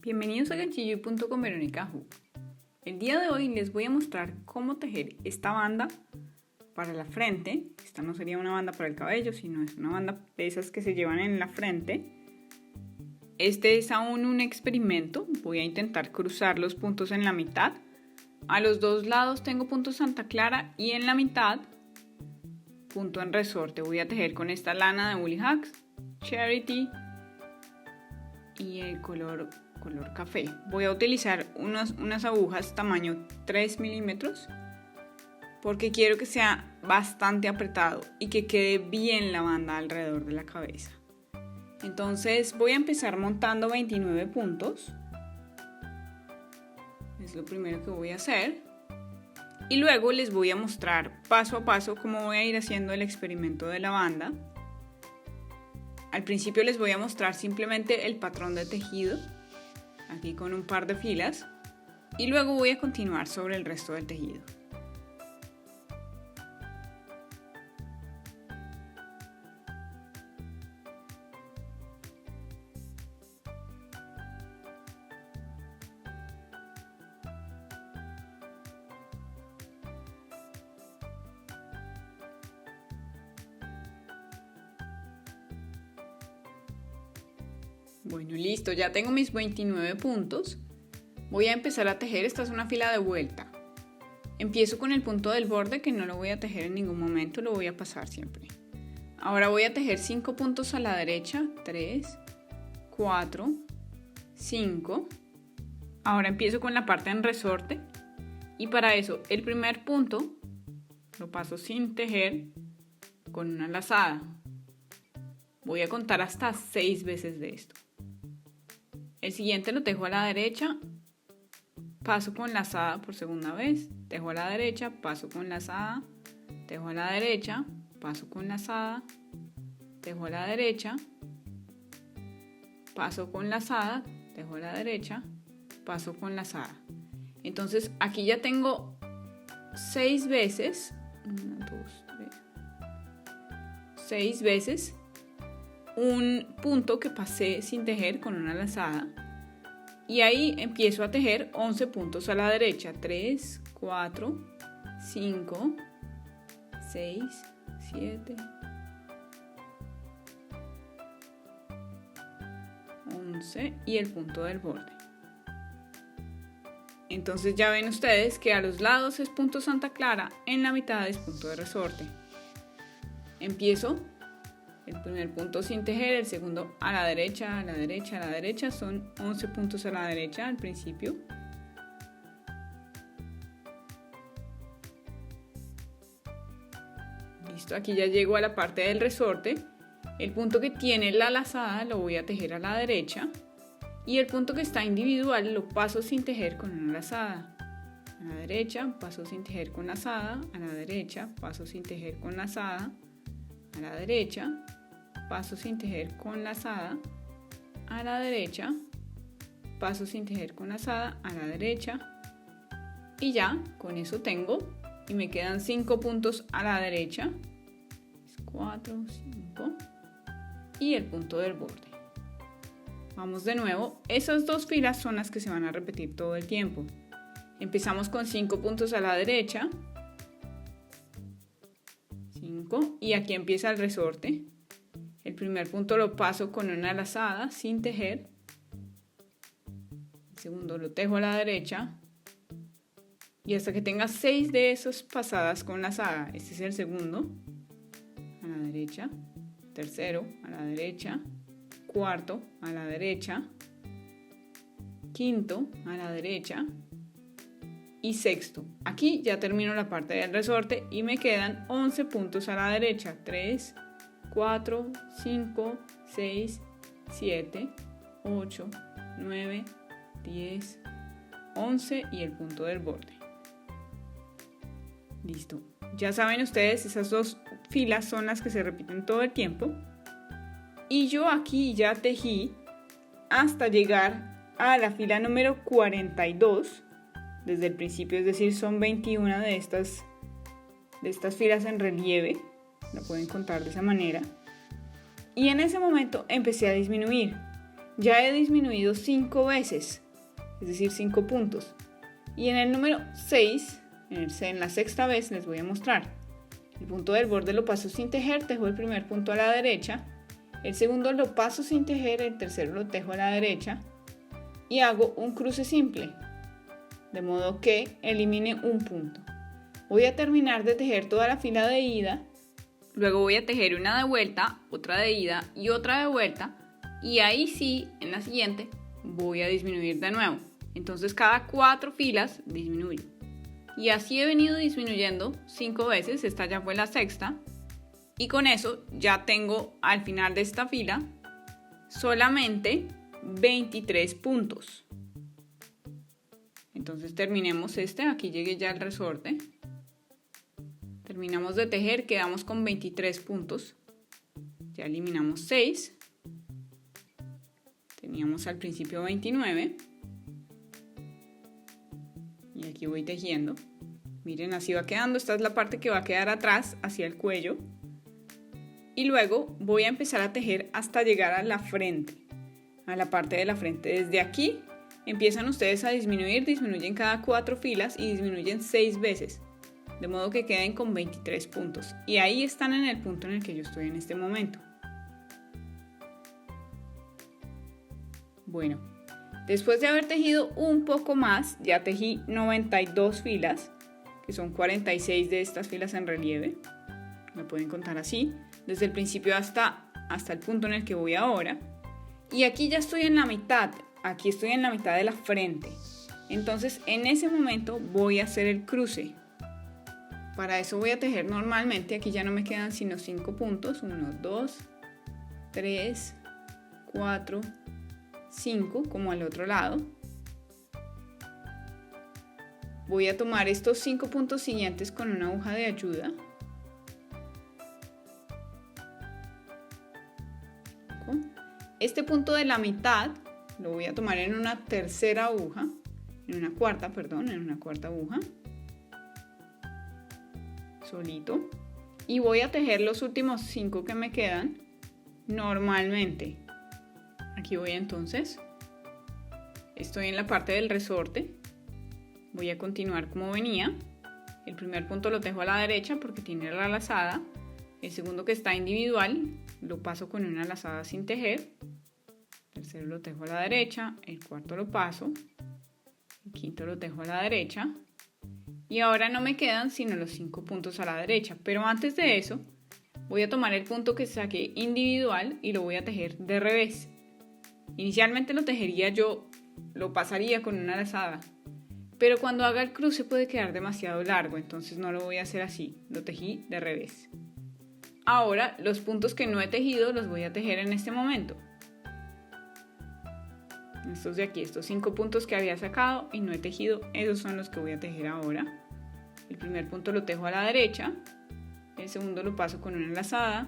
Bienvenidos a Ganchillo.com con Verónica Hu. El día de hoy les voy a mostrar cómo tejer esta banda para la frente. Esta no sería una banda para el cabello, sino es una banda de esas que se llevan en la frente. Este es aún un experimento. Voy a intentar cruzar los puntos en la mitad. A los dos lados tengo punto Santa Clara y en la mitad punto en resorte. Voy a tejer con esta lana de Woolly Hacks, Charity y el color café. Voy a utilizar unas agujas tamaño 3 milímetros porque quiero que sea bastante apretado y que quede bien la banda alrededor de la cabeza. Entonces voy a empezar montando 29 puntos. Es lo primero que voy a hacer. Y luego les voy a mostrar paso a paso cómo voy a ir haciendo el experimento de la banda. Al principio les voy a mostrar simplemente el patrón de tejido, aquí con un par de filas, y luego voy a continuar sobre el resto del tejido. Bueno, listo, ya tengo mis 29 puntos. Voy a empezar a tejer. Esta es una fila de vuelta. Empiezo con el punto del borde, que no lo voy a tejer en ningún momento, lo voy a pasar siempre. Ahora voy a tejer 5 puntos a la derecha, 3, 4, 5. Ahora empiezo con la parte en resorte y para eso el primer punto lo paso sin tejer con una lazada. Voy a contar hasta 6 veces de esto. El siguiente lo tejo a la derecha, paso con lazada por segunda vez, tejo a la derecha, paso con lazada, tejo a la derecha, paso con lazada, tejo a la derecha, paso con lazada, tejo a la derecha, paso con lazada. Entonces aquí ya tengo 6 veces, 1, 2, 3, 6 veces un punto que pasé sin tejer con una lazada, y ahí empiezo a tejer 11 puntos a la derecha, 3, 4, 5, 6, 7, 11 y el punto del borde. Entonces ya ven ustedes que a los lados es punto Santa Clara, en la mitad es punto de resorte. Empiezo el primer punto sin tejer, el segundo a la derecha, a la derecha, a la derecha. Son 11 puntos a la derecha al principio. Listo, aquí ya llego a la parte del resorte. El punto que tiene la lazada lo voy a tejer a la derecha. Y el punto que está individual lo paso sin tejer con una lazada. A la derecha, paso sin tejer con lazada. A la derecha, paso sin tejer con lazada. A la derecha, paso sin tejer con lazada, a la derecha, paso sin tejer con lazada, a la derecha, y ya con eso tengo, y me quedan 5 puntos a la derecha, 4, 5, y el punto del borde. Vamos de nuevo, esas dos filas son las que se van a repetir todo el tiempo. Empezamos con 5 puntos a la derecha, y aquí empieza el resorte. El primer punto lo paso con una lazada sin tejer. El segundo lo tejo a la derecha. Y hasta que tenga 6 de esos pasadas con lazada. Este es el segundo. A la derecha. Tercero a la derecha. Cuarto a la derecha. Quinto a la derecha. Y sexto. Aquí ya termino la parte del resorte y me quedan 11 puntos a la derecha. 3, 4, 5, 6, 7, 8, 9, 10, 11 y el punto del borde. Listo. Ya saben ustedes, esas dos filas son las que se repiten todo el tiempo. Y yo aquí ya tejí hasta llegar a la fila número 42. Desde el principio, es decir, son 21 de estas filas en relieve, lo pueden contar de esa manera. Y en ese momento empecé a disminuir. ya he disminuido 5 veces, es decir, 5 puntos. Y en el número 6, en la sexta vez, les voy a mostrar. El punto del borde lo paso sin tejer, tejo el primer punto a la derecha, el segundo lo paso sin tejer, el tercero lo tejo a la derecha y hago un cruce simple, de modo que elimine un punto. Voy a terminar de tejer toda la fila de ida, luego voy a tejer una de vuelta, otra de ida y otra de vuelta, y ahí sí, en la siguiente, voy a disminuir de nuevo. Entonces cada 4 filas disminuyo. Y así he venido disminuyendo 5 veces, esta ya fue la sexta. Y con eso ya tengo al final de esta fila solamente 23 puntos. Entonces terminemos aquí llegué ya al resorte. Terminamos de tejer, quedamos con 23 puntos. Ya eliminamos 6. Teníamos al principio 29. Y aquí voy tejiendo. Miren, así va quedando. Esta es la parte que va a quedar atrás, hacia el cuello. Y luego voy a empezar a tejer hasta llegar a la frente, a la parte de la frente. Desde aquí empiezan ustedes a disminuir, disminuyen cada 4 filas y disminuyen 6 veces. De modo que queden con 23 puntos. Y ahí están en el punto en el que yo estoy en este momento. Bueno, después de haber tejido un poco más, ya tejí 92 filas, que son 46 de estas filas en relieve. Lo pueden contar así, desde el principio hasta el punto en el que voy ahora. Y aquí ya estoy en la mitad, aquí estoy en la mitad de la frente. Entonces en ese momento voy a hacer el cruce. Para eso voy a tejer normalmente, aquí ya no me quedan sino 5 puntos, 1, 2, 3, 4, 5, como al otro lado. Voy a tomar estos 5 puntos siguientes con una aguja de ayuda. Este punto de la mitad lo voy a tomar en una tercera aguja, en una cuarta aguja, solito, y voy a tejer los últimos 5 que me quedan normalmente. Aquí voy entonces, estoy en la parte del resorte, voy a continuar como venía. El primer punto lo tejo a la derecha porque tiene la lazada, el segundo, que está individual, lo paso con una lazada sin tejer, el tercero lo tejo a la derecha, el cuarto lo paso, el quinto lo tejo a la derecha, y ahora no me quedan sino los 5 puntos a la derecha. Pero antes de eso voy a tomar el punto que saqué individual y lo voy a tejer de revés. Inicialmente lo tejería yo, lo pasaría con una lazada, pero cuando haga el cruce puede quedar demasiado largo, entonces no lo voy a hacer así, lo tejí de revés. Ahora los puntos que no he tejido los voy a tejer en este momento. Estos de aquí, estos 5 puntos que había sacado y no he tejido, esos son los que voy a tejer ahora. El primer punto lo tejo a la derecha, el segundo lo paso con una lazada,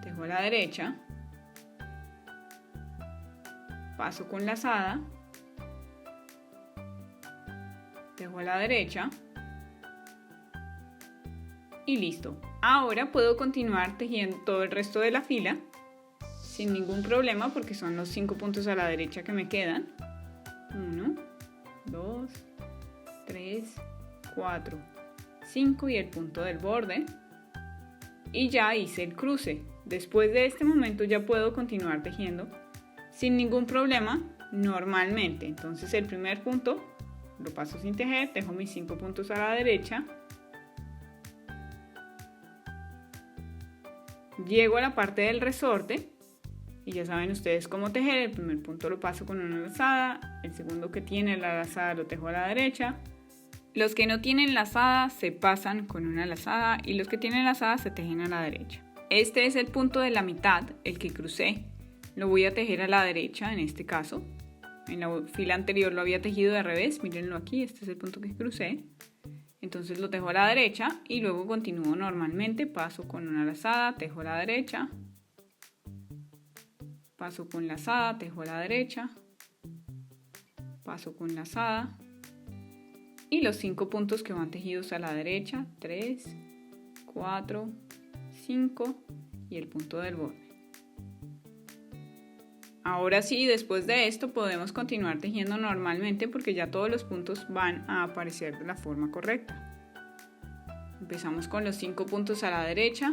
tejo a la derecha, paso con lazada, tejo a la derecha y listo. Ahora puedo continuar tejiendo todo el resto de la fila sin ningún problema porque son los 5 puntos a la derecha que me quedan. 1, 2, 3, 4, 5 y el punto del borde. Y ya hice el cruce. Después de este momento ya puedo continuar tejiendo sin ningún problema normalmente. Entonces el primer punto lo paso sin tejer, tejo mis 5 puntos a la derecha. Llego a la parte del resorte y ya saben ustedes cómo tejer. El primer punto lo paso con una lazada, el segundo, que tiene la lazada, lo tejo a la derecha. Los que no tienen lazada se pasan con una lazada y los que tienen lazada se tejen a la derecha. Este es el punto de la mitad, el que crucé. Lo voy a tejer a la derecha en este caso. En la fila anterior lo había tejido de revés, mírenlo aquí, este es el punto que crucé. Entonces lo tejo a la derecha y luego continúo normalmente, paso con una lazada, tejo a la derecha, paso con lazada, tejo a la derecha, paso con lazada y los 5 puntos que van tejidos a la derecha, 3, 4, 5 y el punto del borde. Ahora sí, después de esto podemos continuar tejiendo normalmente porque ya todos los puntos van a aparecer de la forma correcta. Empezamos con los 5 puntos a la derecha.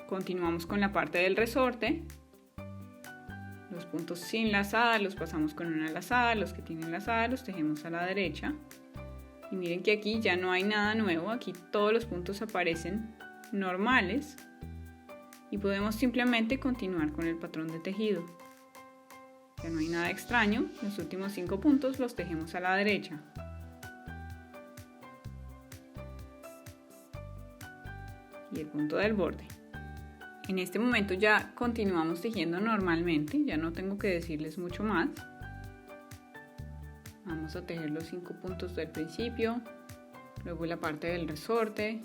Continuamos con la parte del resorte. Los puntos sin lazada los pasamos con una lazada, los que tienen lazada los tejemos a la derecha. Y miren que aquí ya no hay nada nuevo, aquí todos los puntos aparecen normales y podemos simplemente continuar con el patrón de tejido. Ya no hay nada extraño, los últimos 5 puntos los tejemos a la derecha. Y el punto del borde. En este momento ya continuamos tejiendo normalmente, ya no tengo que decirles mucho más. Vamos a tejer los 5 puntos del principio, luego la parte del resorte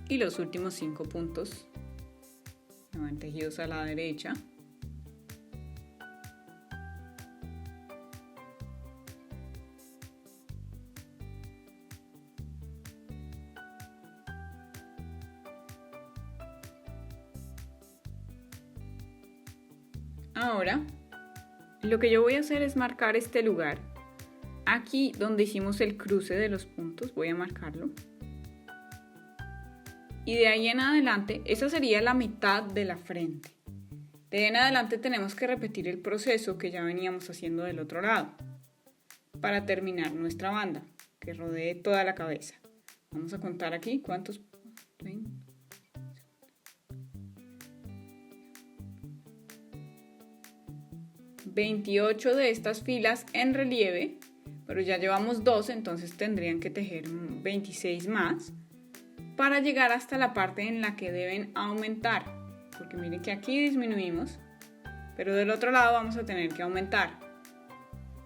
y los últimos 5 puntos que van tejidos a la derecha. Ahora, lo que yo voy a hacer es marcar este lugar. Aquí donde hicimos el cruce de los puntos, voy a marcarlo. Y de ahí en adelante, esa sería la mitad de la frente. De ahí en adelante tenemos que repetir el proceso que ya veníamos haciendo del otro lado, para terminar nuestra banda, que rodee toda la cabeza. Vamos a contar aquí cuántos... 28 de estas filas en relieve, pero ya llevamos 2, entonces tendrían que tejer 26 más para llegar hasta la parte en la que deben aumentar, porque miren que aquí disminuimos, pero del otro lado vamos a tener que aumentar.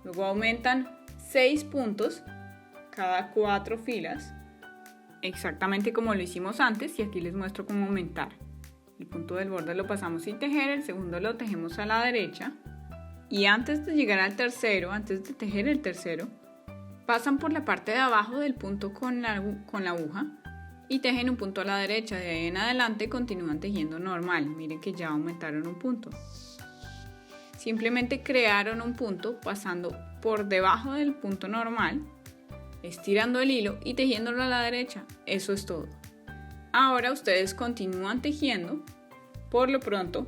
Luego aumentan 6 puntos cada 4 filas, exactamente como lo hicimos antes, y aquí les muestro cómo aumentar. El punto del borde lo pasamos sin tejer, el segundo lo tejemos a la derecha. Y antes de llegar al tercero, antes de tejer el tercero, pasan por la parte de abajo del punto con la aguja y tejen un punto a la derecha. De ahí en adelante continúan tejiendo normal. Miren que ya aumentaron un punto. Simplemente crearon un punto pasando por debajo del punto normal, estirando el hilo y tejiéndolo a la derecha. Eso es todo. Ahora ustedes continúan tejiendo por lo pronto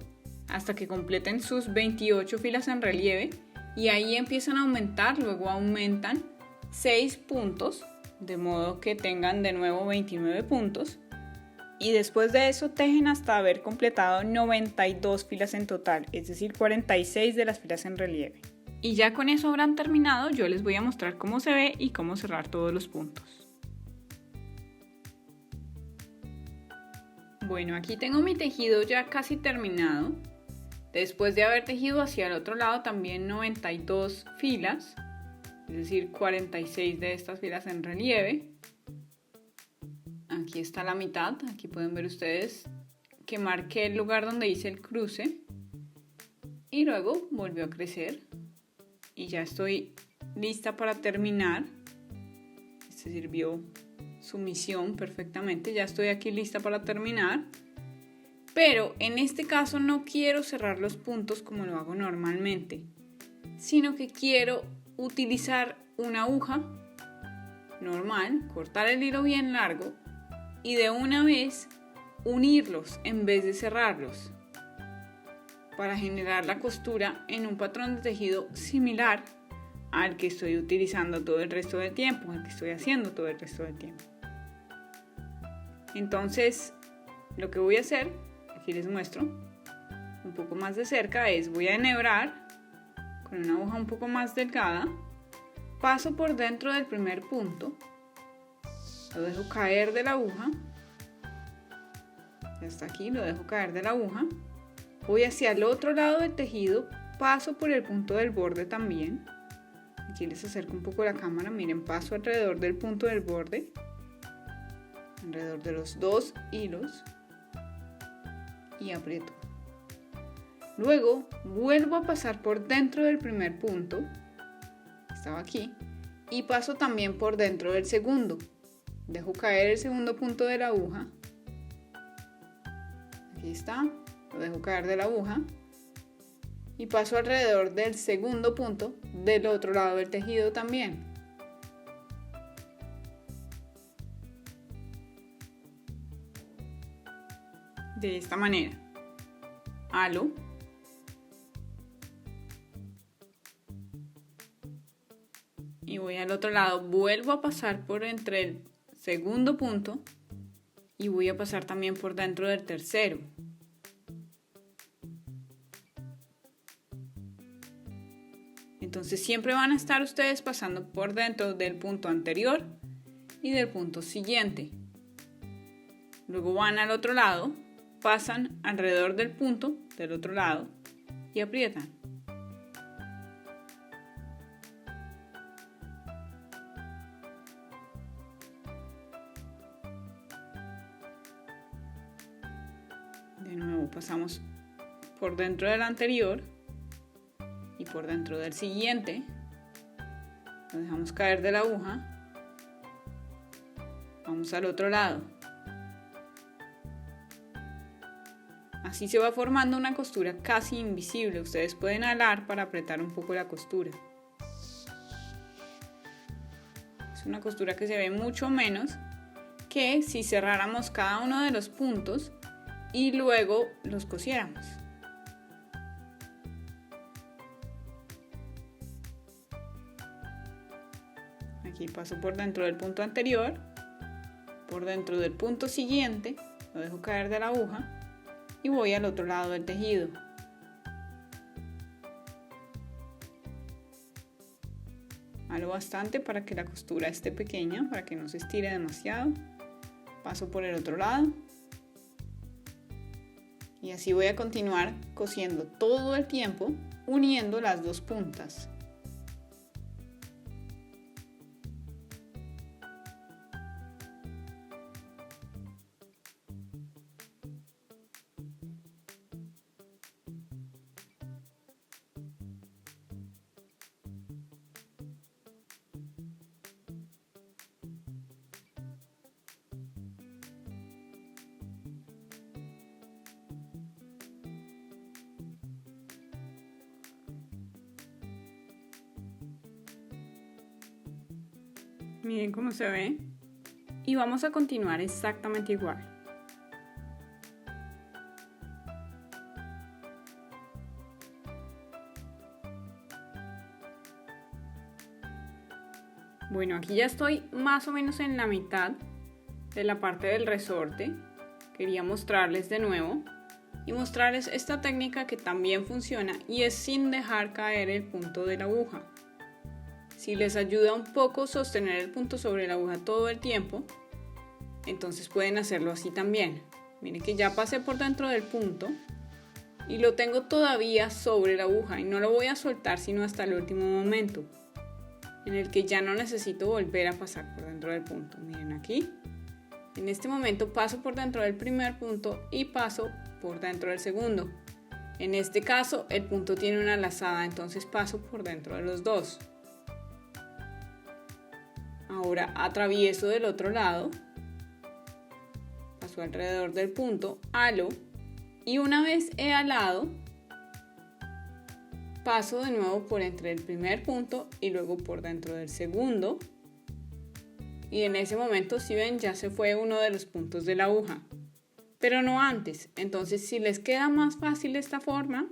hasta que completen sus 28 filas en relieve y ahí empiezan a aumentar, luego aumentan 6 puntos, de modo que tengan de nuevo 29 puntos y después de eso tejen hasta haber completado 92 filas en total, es decir 46 de las filas en relieve. Y ya con eso habrán terminado, yo les voy a mostrar cómo se ve y cómo cerrar todos los puntos. Bueno, aquí tengo mi tejido ya casi terminado. Después de haber tejido hacia el otro lado también 92 filas, es decir 46 de estas filas en relieve. Aquí está la mitad, aquí pueden ver ustedes que marqué el lugar donde hice el cruce y luego volvió a crecer y ya estoy lista para terminar. Este sirvió su misión perfectamente, ya estoy aquí lista para terminar. Pero en este caso no quiero cerrar los puntos como lo hago normalmente, sino que quiero utilizar una aguja normal, cortar el hilo bien largo y de una vez unirlos en vez de cerrarlos para generar la costura en un patrón de tejido similar al que estoy utilizando todo el resto del tiempo, al que estoy haciendo todo el resto del tiempo. Entonces, lo que voy a hacer, aquí les muestro un poco más de cerca, voy a enhebrar con una aguja un poco más delgada, paso por dentro del primer punto, lo dejo caer de la aguja, ya está aquí, lo dejo caer de la aguja, voy hacia el otro lado del tejido, paso por el punto del borde también, aquí les acerco un poco la cámara, miren, paso alrededor del punto del borde, alrededor de los 2 hilos, y aprieto. Luego vuelvo a pasar por dentro del primer punto, estaba aquí, y paso también por dentro del segundo. Dejo caer el segundo punto de la aguja. Aquí está, lo dejo caer de la aguja y paso alrededor del segundo punto del otro lado del tejido también. De esta manera. Halo. Y voy al otro lado, vuelvo a pasar por entre el segundo punto y voy a pasar también por dentro del tercero. Entonces siempre van a estar ustedes pasando por dentro del punto anterior y del punto siguiente. Luego van al otro lado, pasan alrededor del punto del otro lado y aprietan. De nuevo pasamos por dentro del anterior y por dentro del siguiente. Lo dejamos caer de la aguja. Vamos al otro lado. Así se va formando una costura casi invisible. Ustedes pueden alar para apretar un poco la costura. Es una costura que se ve mucho menos que si cerráramos cada uno de los puntos y luego los cosiéramos. Aquí paso por dentro del punto anterior, por dentro del punto siguiente, lo dejo caer de la aguja y voy al otro lado del tejido. Halo bastante para que la costura esté pequeña, para que no se estire demasiado. Paso por el otro lado. Y así voy a continuar cosiendo todo el tiempo, uniendo las dos puntas. Miren cómo se ve. Y vamos a continuar exactamente igual. Bueno, aquí ya estoy más o menos en la mitad de la parte del resorte. Quería mostrarles de nuevo y mostrarles esta técnica que también funciona y es sin dejar caer el punto de la aguja. Si les ayuda un poco sostener el punto sobre la aguja todo el tiempo, entonces pueden hacerlo así también. Miren que ya pasé por dentro del punto y lo tengo todavía sobre la aguja y no lo voy a soltar sino hasta el último momento, en el que ya no necesito volver a pasar por dentro del punto. Miren aquí, en este momento paso por dentro del primer punto y paso por dentro del segundo. En este caso el punto tiene una lazada, entonces paso por dentro de los dos. Ahora atravieso del otro lado, paso alrededor del punto, halo y una vez he alado, paso de nuevo por entre el primer punto y luego por dentro del segundo. Y en ese momento, si ven, ya se fue uno de los puntos de la aguja, pero no antes. Entonces, si les queda más fácil esta forma,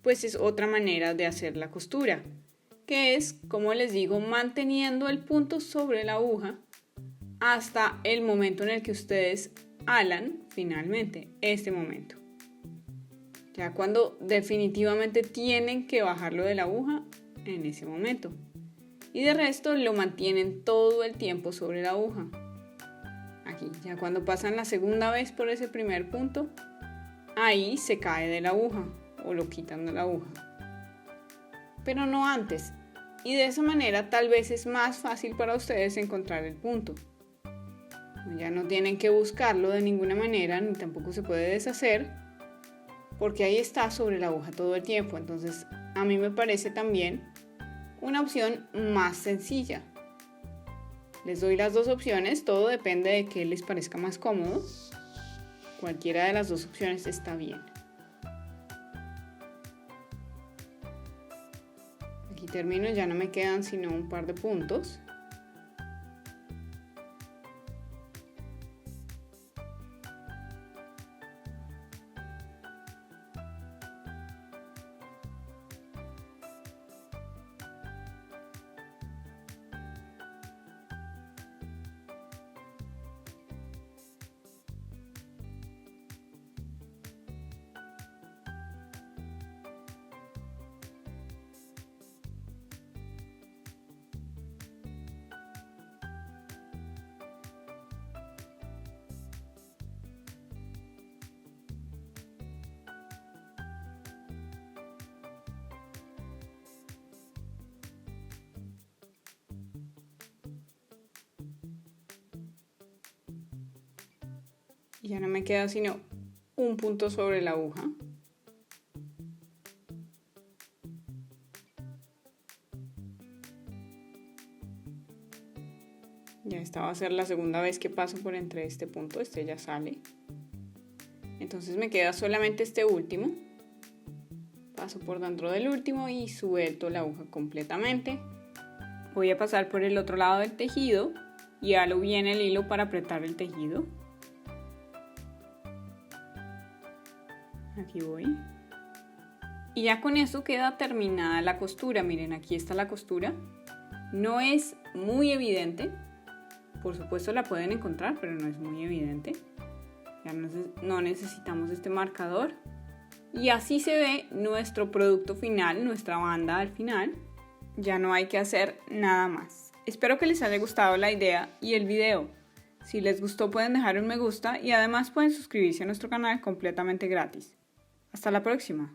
pues es otra manera de hacer la costura, que es, como les digo, manteniendo el punto sobre la aguja hasta el momento en el que ustedes alan finalmente, este momento. Ya cuando definitivamente tienen que bajarlo de la aguja, en ese momento. Y de resto lo mantienen todo el tiempo sobre la aguja. Aquí, ya cuando pasan la segunda vez por ese primer punto, ahí se cae de la aguja o lo quitan de la aguja. Pero no antes. Y de esa manera tal vez es más fácil para ustedes encontrar el punto. Ya no tienen que buscarlo de ninguna manera, ni tampoco se puede deshacer, porque ahí está sobre la aguja todo el tiempo. Entonces a mí me parece también una opción más sencilla. Les doy las dos opciones, todo depende de qué les parezca más cómodo. Cualquiera de las dos opciones está bien. Aquí termino, ya no me quedan sino un par de puntos. Y ya no me queda sino un punto sobre la aguja. Ya esta va a ser la segunda vez que paso por entre este punto, este ya sale. Entonces me queda solamente este último. Paso por dentro del último y suelto la aguja completamente. Voy a pasar por el otro lado del tejido y halo bien el hilo para apretar el tejido. Aquí voy. Y ya con eso queda terminada la costura. Miren, aquí está la costura. No es muy evidente. Por supuesto la pueden encontrar, pero no es muy evidente. Ya no necesitamos este marcador. Y así se ve nuestro producto final, nuestra banda al final. Ya no hay que hacer nada más. Espero que les haya gustado la idea y el video. Si les gustó pueden dejar un me gusta y además pueden suscribirse a nuestro canal completamente gratis. Hasta la próxima.